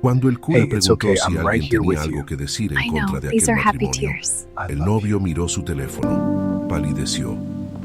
Cuando el cura Hey, it's preguntó okay. si I'm right alguien here tenía with you. algo que decir en I contra know, de these aquel are happy matrimonio, tears. el novio miró su teléfono, palideció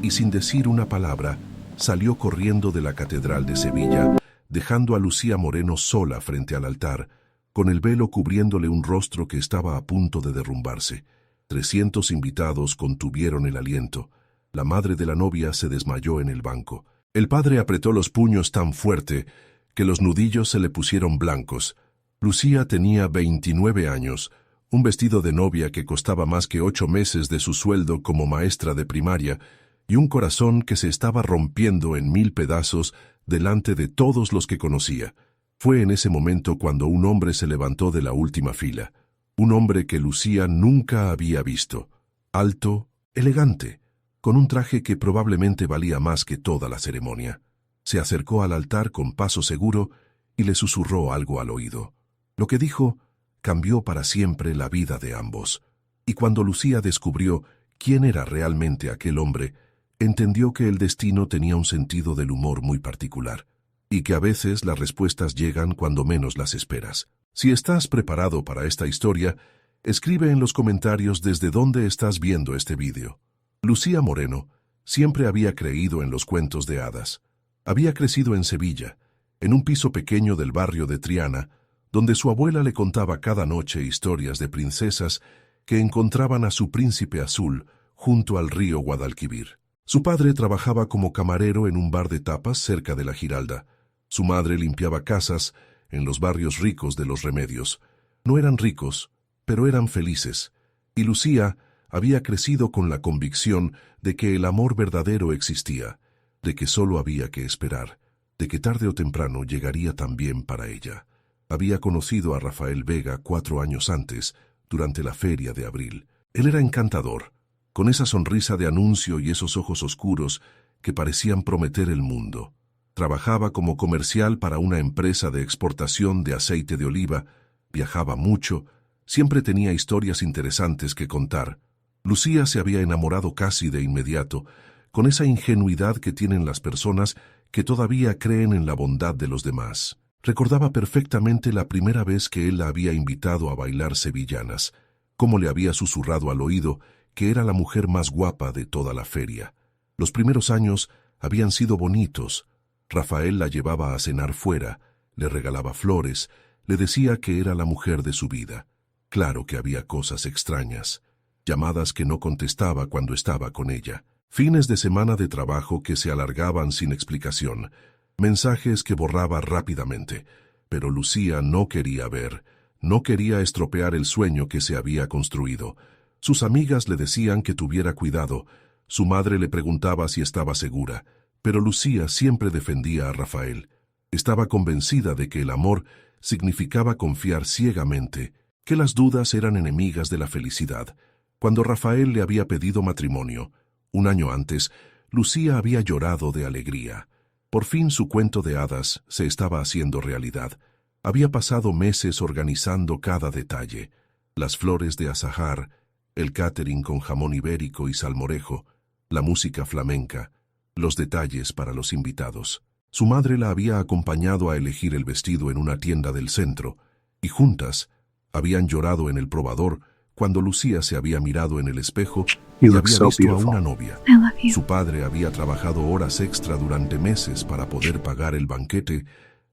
y sin decir una palabra salió corriendo de la Catedral de Sevilla, dejando a Lucía Moreno sola frente al altar, con el velo cubriéndole un rostro que estaba a punto de derrumbarse. 300 invitados contuvieron el aliento. La madre de la novia se desmayó en el banco. El padre apretó los puños tan fuerte que los nudillos se le pusieron blancos. Lucía tenía 29 años, un vestido de novia que costaba más que 8 meses de su sueldo como maestra de primaria, y un corazón que se estaba rompiendo en 1000 pedazos delante de todos los que conocía. Fue en ese momento cuando un hombre se levantó de la última fila, un hombre que Lucía nunca había visto, alto, elegante, con un traje que probablemente valía más que toda la ceremonia. Se acercó al altar con paso seguro y le susurró algo al oído. Lo que dijo cambió para siempre la vida de ambos, y cuando Lucía descubrió quién era realmente aquel hombre, entendió que el destino tenía un sentido del humor muy particular, y que a veces las respuestas llegan cuando menos las esperas. Si estás preparado para esta historia, escribe en los comentarios desde dónde estás viendo este vídeo. Lucía Moreno siempre había creído en los cuentos de hadas. Había crecido en Sevilla, en un piso pequeño del barrio de Triana, donde su abuela le contaba cada noche historias de princesas que encontraban a su príncipe azul junto al río Guadalquivir. Su padre trabajaba como camarero en un bar de tapas cerca de la Giralda. Su madre limpiaba casas en los barrios ricos de Los Remedios. No eran ricos, pero eran felices, y Lucía había crecido con la convicción de que el amor verdadero existía, de que solo había que esperar, de que tarde o temprano llegaría también para ella. Había conocido a Rafael Vega 4 años antes, durante la feria de abril. Él era encantador, con esa sonrisa de anuncio y esos ojos oscuros que parecían prometer el mundo. Trabajaba como comercial para una empresa de exportación de aceite de oliva, viajaba mucho, siempre tenía historias interesantes que contar. Lucía se había enamorado casi de inmediato, con esa ingenuidad que tienen las personas que todavía creen en la bondad de los demás. Recordaba perfectamente la primera vez que él la había invitado a bailar sevillanas, cómo le había susurrado al oído que era la mujer más guapa de toda la feria. Los primeros años habían sido bonitos. Rafael la llevaba a cenar fuera, le regalaba flores, le decía que era la mujer de su vida. Claro que había cosas extrañas, llamadas que no contestaba cuando estaba con ella, fines de semana de trabajo que se alargaban sin explicación, mensajes que borraba rápidamente, pero Lucía no quería ver, no quería estropear el sueño que se había construido. Sus amigas le decían que tuviera cuidado, su madre le preguntaba si estaba segura, pero Lucía siempre defendía a Rafael. Estaba convencida de que el amor significaba confiar ciegamente, que las dudas eran enemigas de la felicidad. Cuando Rafael le había pedido matrimonio, un año antes, Lucía había llorado de alegría. Por fin su cuento de hadas se estaba haciendo realidad. Había pasado meses organizando cada detalle, las flores de azahar, el catering con jamón ibérico y salmorejo, la música flamenca, los detalles para los invitados. Su madre la había acompañado a elegir el vestido en una tienda del centro, y juntas habían llorado en el probador cuando Lucía se había mirado en el espejo y You había look so visto a beautiful. una novia. I love you. Su padre había trabajado horas extra durante meses para poder pagar el banquete,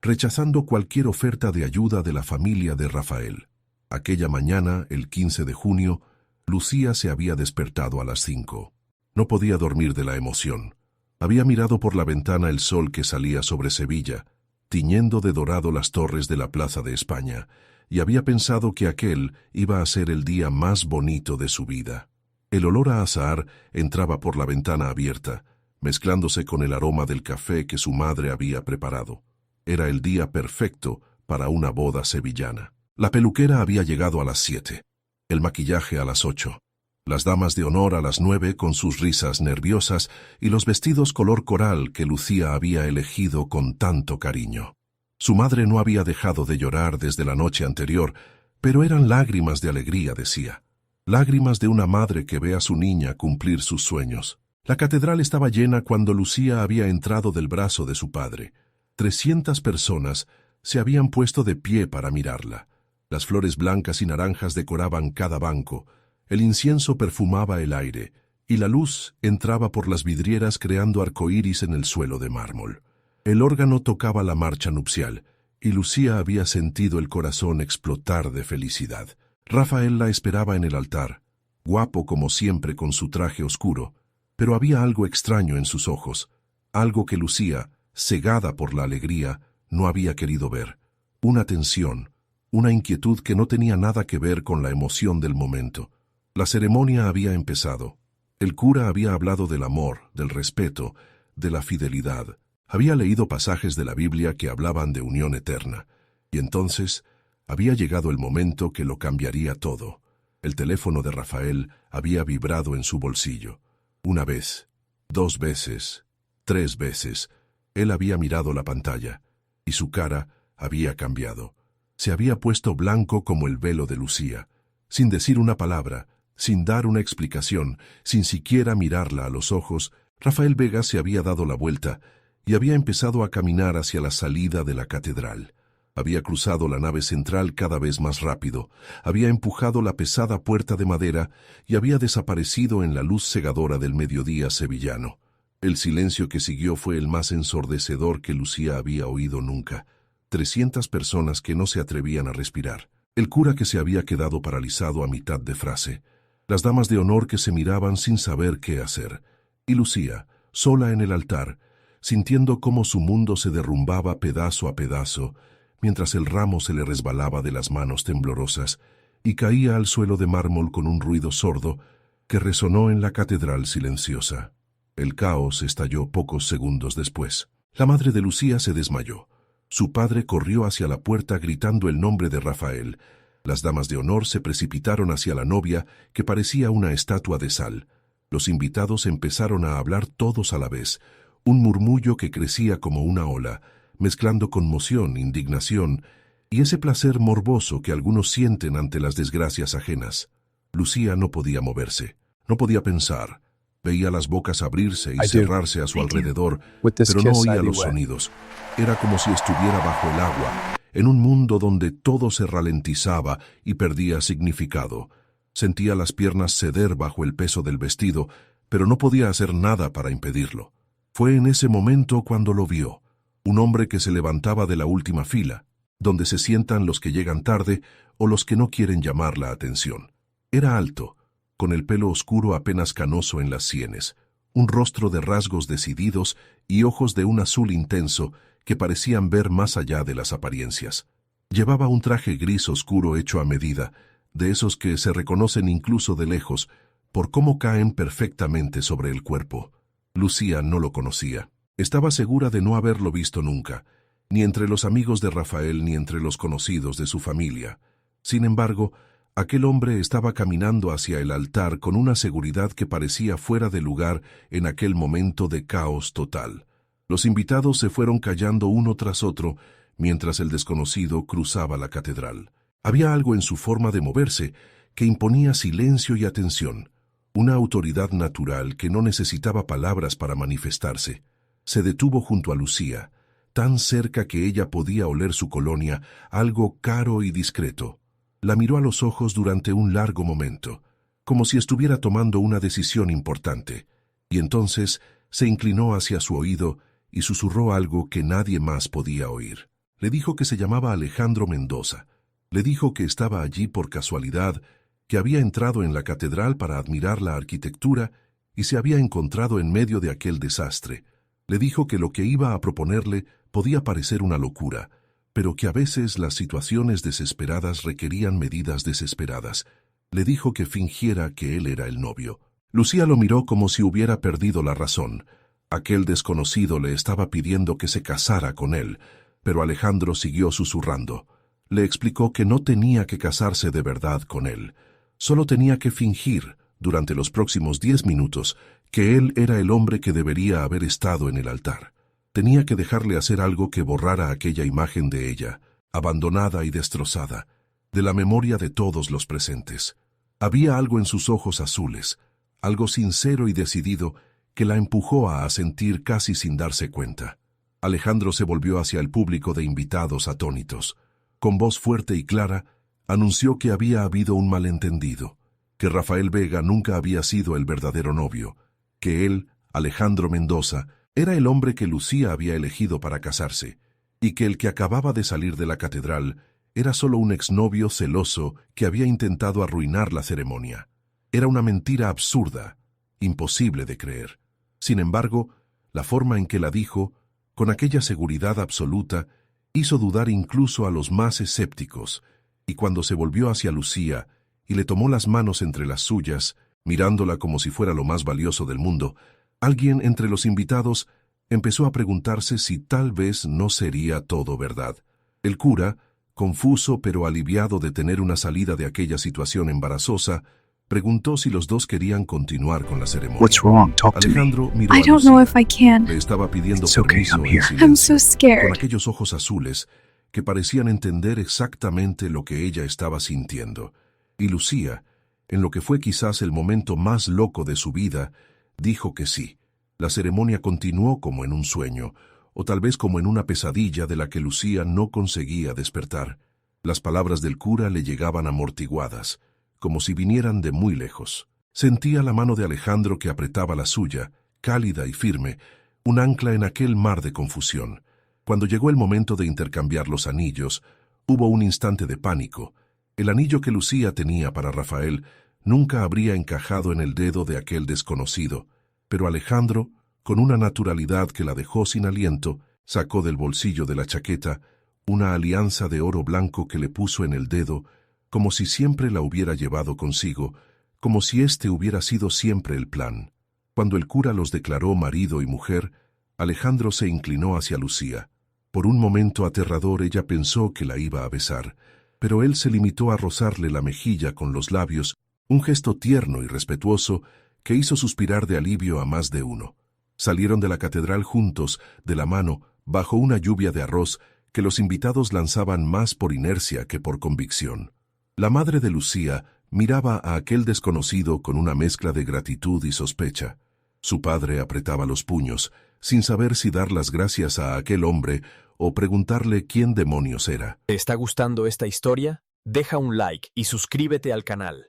rechazando cualquier oferta de ayuda de la familia de Rafael. Aquella mañana, el 15 de junio, Lucía se había despertado a las 5. No podía dormir de la emoción. Había mirado por la ventana el sol que salía sobre Sevilla, tiñendo de dorado las torres de la Plaza de España, y había pensado que aquel iba a ser el día más bonito de su vida. El olor a azahar entraba por la ventana abierta, mezclándose con el aroma del café que su madre había preparado. Era el día perfecto para una boda sevillana. La peluquera había llegado a las 7, el maquillaje a las 8, las damas de honor a las 9 con sus risas nerviosas y los vestidos color coral que Lucía había elegido con tanto cariño. Su madre no había dejado de llorar desde la noche anterior, pero eran lágrimas de alegría, decía. Lágrimas de una madre que ve a su niña cumplir sus sueños. La catedral estaba llena cuando Lucía había entrado del brazo de su padre. 300 personas se habían puesto de pie para mirarla. Las flores blancas y naranjas decoraban cada banco, el incienso perfumaba el aire, y la luz entraba por las vidrieras creando arcoíris en el suelo de mármol. El órgano tocaba la marcha nupcial, y Lucía había sentido el corazón explotar de felicidad. Rafael la esperaba en el altar, guapo como siempre con su traje oscuro, pero había algo extraño en sus ojos, algo que Lucía, cegada por la alegría, no había querido ver. Una tensión, una inquietud que no tenía nada que ver con la emoción del momento. La ceremonia había empezado. El cura había hablado del amor, del respeto, de la fidelidad. Había leído pasajes de la Biblia que hablaban de unión eterna. Y entonces había llegado el momento que lo cambiaría todo. El teléfono de Rafael había vibrado en su bolsillo. Una vez, 2 veces, 3 veces, él había mirado la pantalla, y su cara había cambiado. Se había puesto blanco como el velo de Lucía. Sin decir una palabra, sin dar una explicación, sin siquiera mirarla a los ojos, Rafael Vega se había dado la vuelta y había empezado a caminar hacia la salida de la catedral. Había cruzado la nave central cada vez más rápido, había empujado la pesada puerta de madera y había desaparecido en la luz cegadora del mediodía sevillano. El silencio que siguió fue el más ensordecedor que Lucía había oído nunca. 300 personas que no se atrevían a respirar. El cura que se había quedado paralizado a mitad de frase. Las damas de honor que se miraban sin saber qué hacer. Y Lucía, sola en el altar, sintiendo cómo su mundo se derrumbaba pedazo a pedazo, mientras el ramo se le resbalaba de las manos temblorosas y caía al suelo de mármol con un ruido sordo que resonó en la catedral silenciosa. El caos estalló pocos segundos después. La madre de Lucía se desmayó. Su padre corrió hacia la puerta gritando el nombre de Rafael. Las damas de honor se precipitaron hacia la novia, que parecía una estatua de sal. Los invitados empezaron a hablar todos a la vez, un murmullo que crecía como una ola, mezclando conmoción, indignación y ese placer morboso que algunos sienten ante las desgracias ajenas. Lucía no podía moverse, no podía pensar. Veía las bocas abrirse y cerrarse a su alrededor, pero no oía los sonidos. Era como si estuviera bajo el agua, en un mundo donde todo se ralentizaba y perdía significado. Sentía las piernas ceder bajo el peso del vestido, pero no podía hacer nada para impedirlo. Fue en ese momento cuando lo vio. Un hombre que se levantaba de la última fila, donde se sientan los que llegan tarde o los que no quieren llamar la atención. Era alto, con el pelo oscuro apenas canoso en las sienes, un rostro de rasgos decididos y ojos de un azul intenso que parecían ver más allá de las apariencias. Llevaba un traje gris oscuro hecho a medida, de esos que se reconocen incluso de lejos, por cómo caen perfectamente sobre el cuerpo. Lucía no lo conocía. Estaba segura de no haberlo visto nunca, ni entre los amigos de Rafael ni entre los conocidos de su familia. Sin embargo, aquel hombre estaba caminando hacia el altar con una seguridad que parecía fuera de lugar en aquel momento de caos total. Los invitados se fueron callando uno tras otro mientras el desconocido cruzaba la catedral. Había algo en su forma de moverse que imponía silencio y atención, una autoridad natural que no necesitaba palabras para manifestarse. Se detuvo junto a Lucía, tan cerca que ella podía oler su colonia, algo caro y discreto. La miró a los ojos durante un largo momento, como si estuviera tomando una decisión importante, y entonces se inclinó hacia su oído y susurró algo que nadie más podía oír. Le dijo que se llamaba Alejandro Mendoza. Le dijo que estaba allí por casualidad, que había entrado en la catedral para admirar la arquitectura y se había encontrado en medio de aquel desastre. Le dijo que lo que iba a proponerle podía parecer una locura, pero que a veces las situaciones desesperadas requerían medidas desesperadas. Le dijo que fingiera que él era el novio. Lucía lo miró como si hubiera perdido la razón. Aquel desconocido le estaba pidiendo que se casara con él, pero Alejandro siguió susurrando. Le explicó que no tenía que casarse de verdad con él. Solo tenía que fingir, durante los próximos 10 minutos, que él era el hombre que debería haber estado en el altar. Tenía que dejarle hacer algo que borrara aquella imagen de ella, abandonada y destrozada, de la memoria de todos los presentes. Había algo en sus ojos azules, algo sincero y decidido, que la empujó a asentir casi sin darse cuenta. Alejandro se volvió hacia el público de invitados atónitos. Con voz fuerte y clara, anunció que había habido un malentendido, que Rafael Vega nunca había sido el verdadero novio, que él, Alejandro Mendoza, era el hombre que Lucía había elegido para casarse, y que el que acababa de salir de la catedral era solo un exnovio celoso que había intentado arruinar la ceremonia. Era una mentira absurda, imposible de creer. Sin embargo, la forma en que la dijo, con aquella seguridad absoluta, hizo dudar incluso a los más escépticos, y cuando se volvió hacia Lucía y le tomó las manos entre las suyas, mirándola como si fuera lo más valioso del mundo, alguien entre los invitados empezó a preguntarse si tal vez no sería todo verdad. El cura, confuso pero aliviado de tener una salida de aquella situación embarazosa, preguntó si los dos querían continuar con la ceremonia. What's wrong? Talk to me. Alejandro miró I a don't know if Lucía. I can. Le estaba pidiendo It's okay, permiso I'm en here. silencio, I'm so scared. con aquellos ojos azules que parecían entender exactamente lo que ella estaba sintiendo. Y Lucía, en lo que fue quizás el momento más loco de su vida, dijo que sí. La ceremonia continuó como en un sueño, o tal vez como en una pesadilla de la que Lucía no conseguía despertar. Las palabras del cura le llegaban amortiguadas, como si vinieran de muy lejos. Sentía la mano de Alejandro que apretaba la suya, cálida y firme, un ancla en aquel mar de confusión. Cuando llegó el momento de intercambiar los anillos, hubo un instante de pánico. El anillo que Lucía tenía para Rafael nunca habría encajado en el dedo de aquel desconocido, pero Alejandro, con una naturalidad que la dejó sin aliento, sacó del bolsillo de la chaqueta una alianza de oro blanco que le puso en el dedo, como si siempre la hubiera llevado consigo, como si este hubiera sido siempre el plan. Cuando el cura los declaró marido y mujer, Alejandro se inclinó hacia Lucía. Por un momento aterrador ella pensó que la iba a besar, pero él se limitó a rozarle la mejilla con los labios, un gesto tierno y respetuoso que hizo suspirar de alivio a más de uno. Salieron de la catedral juntos, de la mano, bajo una lluvia de arroz que los invitados lanzaban más por inercia que por convicción. La madre de Lucía miraba a aquel desconocido con una mezcla de gratitud y sospecha. Su padre apretaba los puños, sin saber si dar las gracias a aquel hombre o preguntarle quién demonios era. ¿Te está gustando esta historia? Deja un like y suscríbete al canal.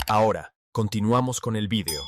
Ahora, continuamos con el vídeo.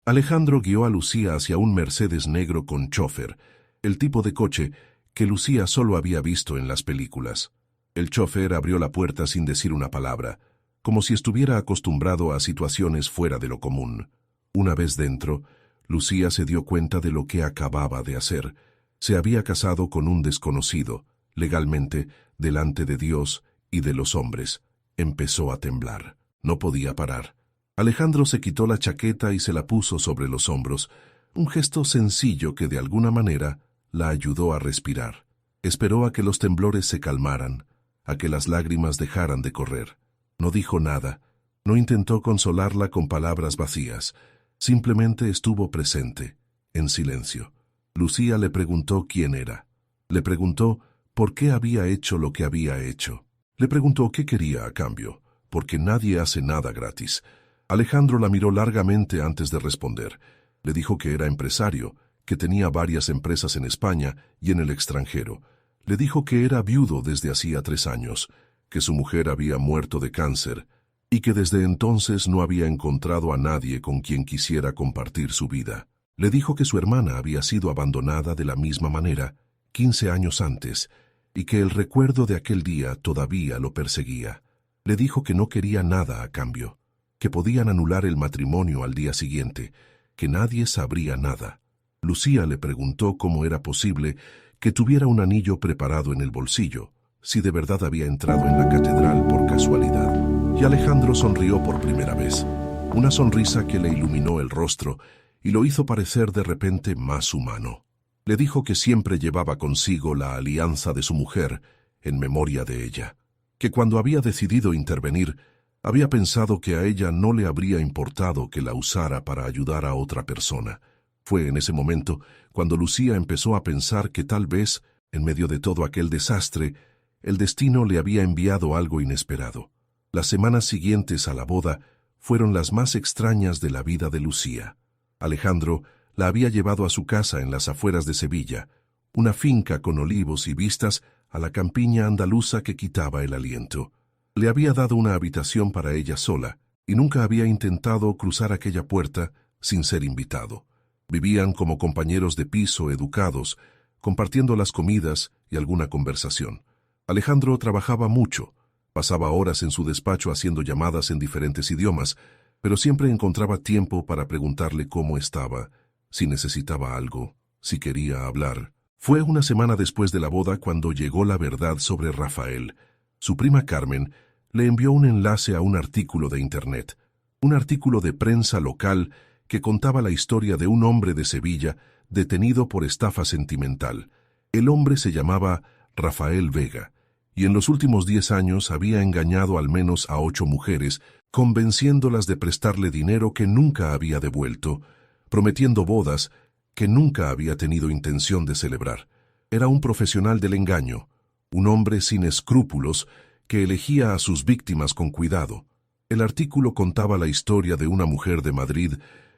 Alejandro guió a Lucía hacia un Mercedes negro con chofer, el tipo de coche que Lucía solo había visto en las películas. El chofer abrió la puerta sin decir una palabra, como si estuviera acostumbrado a situaciones fuera de lo común. Una vez dentro, Lucía se dio cuenta de lo que acababa de hacer. Se había casado con un desconocido, legalmente, delante de Dios y de los hombres. Empezó a temblar. No podía parar. Alejandro se quitó la chaqueta y se la puso sobre los hombros, un gesto sencillo que de alguna manera la ayudó a respirar. Esperó a que los temblores se calmaran, a que las lágrimas dejaran de correr. No dijo nada, no intentó consolarla con palabras vacías, simplemente estuvo presente, en silencio. Lucía le preguntó quién era. Le preguntó por qué había hecho lo que había hecho. Le preguntó qué quería a cambio, porque nadie hace nada gratis. Alejandro la miró largamente antes de responder. Le dijo que era empresario, que tenía varias empresas en España y en el extranjero. Le dijo que era viudo desde hacía 3 años, que su mujer había muerto de cáncer y que desde entonces no había encontrado a nadie con quien quisiera compartir su vida. Le dijo que su hermana había sido abandonada de la misma manera 15 años antes y que el recuerdo de aquel día todavía lo perseguía. Le dijo que no quería nada a cambio, que podían anular el matrimonio al día siguiente, que nadie sabría nada. Lucía le preguntó cómo era posible que tuviera un anillo preparado en el bolsillo, si de verdad había entrado en la catedral por casualidad. Y Alejandro sonrió por primera vez, una sonrisa que le iluminó el rostro y lo hizo parecer de repente más humano. Le dijo que siempre llevaba consigo la alianza de su mujer en memoria de ella, que cuando había decidido intervenir, había pensado que a ella no le habría importado que la usara para ayudar a otra persona. Fue en ese momento cuando Lucía empezó a pensar que tal vez, en medio de todo aquel desastre, el destino le había enviado algo inesperado. Las semanas siguientes a la boda fueron las más extrañas de la vida de Lucía. Alejandro la había llevado a su casa en las afueras de Sevilla, una finca con olivos y vistas a la campiña andaluza que quitaba el aliento. Le había dado una habitación para ella sola, y nunca había intentado cruzar aquella puerta sin ser invitado. Vivían como compañeros de piso educados, compartiendo las comidas y alguna conversación. Alejandro trabajaba mucho, pasaba horas en su despacho haciendo llamadas en diferentes idiomas, pero siempre encontraba tiempo para preguntarle cómo estaba, si necesitaba algo, si quería hablar. Fue una semana después de la boda cuando llegó la verdad sobre Rafael. Su prima Carmen le envió un enlace a un artículo de Internet, un artículo de prensa local que contaba la historia de un hombre de Sevilla detenido por estafa sentimental. El hombre se llamaba Rafael Vega, y en los últimos 10 años había engañado al menos a 8 mujeres, convenciéndolas de prestarle dinero que nunca había devuelto, prometiendo bodas que nunca había tenido intención de celebrar. Era un profesional del engaño, un hombre sin escrúpulos que elegía a sus víctimas con cuidado. El artículo contaba la historia de una mujer de Madrid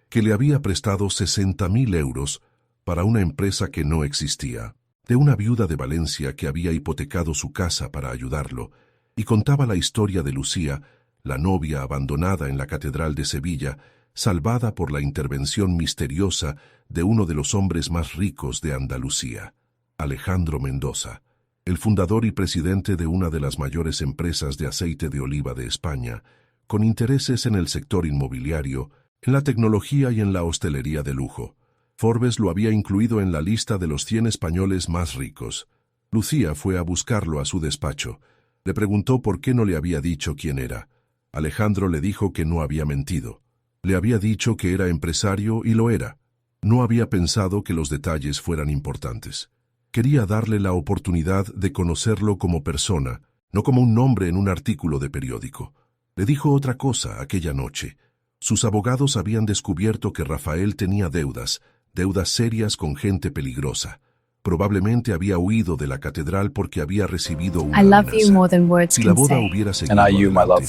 que le había prestado 60.000 euros para una empresa que no existía, de una viuda de Valencia que había hipotecado su casa para ayudarlo, y contaba la historia de Lucía, la novia abandonada en la Catedral de Sevilla, salvada por la intervención misteriosa de uno de los hombres más ricos de Andalucía, Alejandro Mendoza, el fundador y presidente de una de las mayores empresas de aceite de oliva de España, con intereses en el sector inmobiliario, en la tecnología y en la hostelería de lujo. Forbes lo había incluido en la lista de los 100 españoles más ricos. Lucía fue a buscarlo a su despacho. Le preguntó por qué no le había dicho quién era. Alejandro le dijo que no había mentido. Le había dicho que era empresario y lo era. No había pensado que los detalles fueran importantes. Quería darle la oportunidad de conocerlo como persona, no como un nombre en un artículo de periódico. Le dijo otra cosa aquella noche. Sus abogados habían descubierto que Rafael tenía deudas serias con gente peligrosa. Probablemente había huido de la catedral porque había recibido una amenaza. Si la boda hubiera seguido adelante,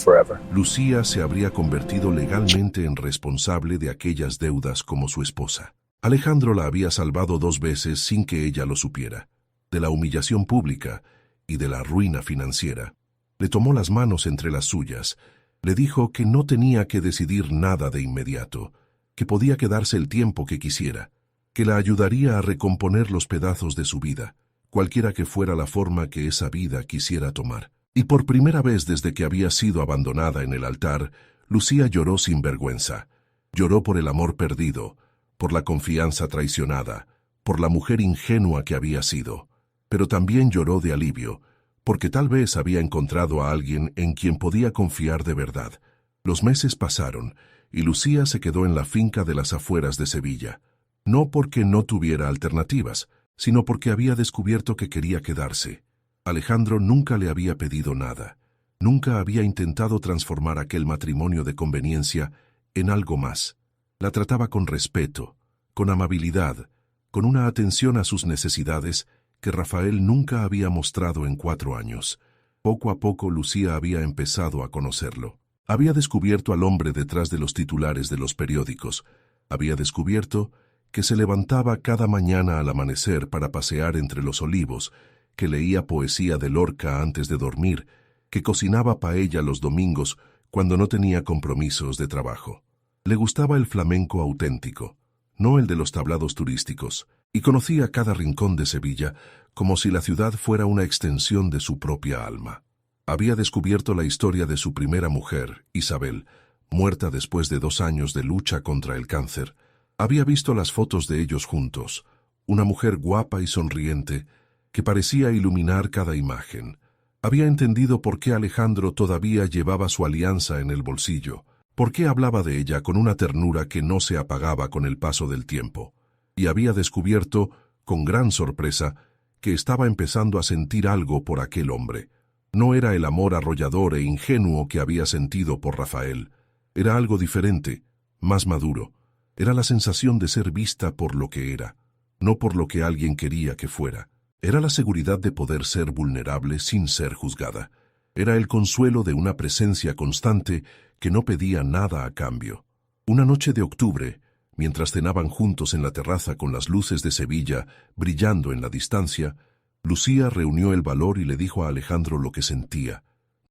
Lucía se habría convertido legalmente en responsable de aquellas deudas como su esposa. Alejandro la había salvado 2 veces sin que ella lo supiera, de la humillación pública y de la ruina financiera. Le tomó las manos entre las suyas, le dijo que no tenía que decidir nada de inmediato, que podía quedarse el tiempo que quisiera, que la ayudaría a recomponer los pedazos de su vida, cualquiera que fuera la forma que esa vida quisiera tomar. Y por primera vez desde que había sido abandonada en el altar, Lucía lloró sin vergüenza. Lloró por el amor perdido, por la confianza traicionada, por la mujer ingenua que había sido. Pero también lloró de alivio, porque tal vez había encontrado a alguien en quien podía confiar de verdad. Los meses pasaron, y Lucía se quedó en la finca de las afueras de Sevilla. No porque no tuviera alternativas, sino porque había descubierto que quería quedarse. Alejandro nunca le había pedido nada. Nunca había intentado transformar aquel matrimonio de conveniencia en algo más. La trataba con respeto, con amabilidad, con una atención a sus necesidades que Rafael nunca había mostrado en 4 años. Poco a poco Lucía había empezado a conocerlo. Había descubierto al hombre detrás de los titulares de los periódicos. Había descubierto que se levantaba cada mañana al amanecer para pasear entre los olivos, que leía poesía de Lorca antes de dormir, que cocinaba paella los domingos cuando no tenía compromisos de trabajo. Le gustaba el flamenco auténtico, no el de los tablados turísticos, y conocía cada rincón de Sevilla como si la ciudad fuera una extensión de su propia alma. Había descubierto la historia de su primera mujer, Isabel, muerta después de 2 años de lucha contra el cáncer. Había visto las fotos de ellos juntos, una mujer guapa y sonriente que parecía iluminar cada imagen. Había entendido por qué Alejandro todavía llevaba su alianza en el bolsillo, por qué hablaba de ella con una ternura que no se apagaba con el paso del tiempo. Y había descubierto, con gran sorpresa, que estaba empezando a sentir algo por aquel hombre. No era el amor arrollador e ingenuo que había sentido por Rafael. Era algo diferente, más maduro. Era la sensación de ser vista por lo que era, no por lo que alguien quería que fuera. Era la seguridad de poder ser vulnerable sin ser juzgada. Era el consuelo de una presencia constante que no pedía nada a cambio. Una noche de octubre, Mientras cenaban juntos en la terraza con las luces de Sevilla brillando en la distancia, Lucía reunió el valor y le dijo a Alejandro lo que sentía.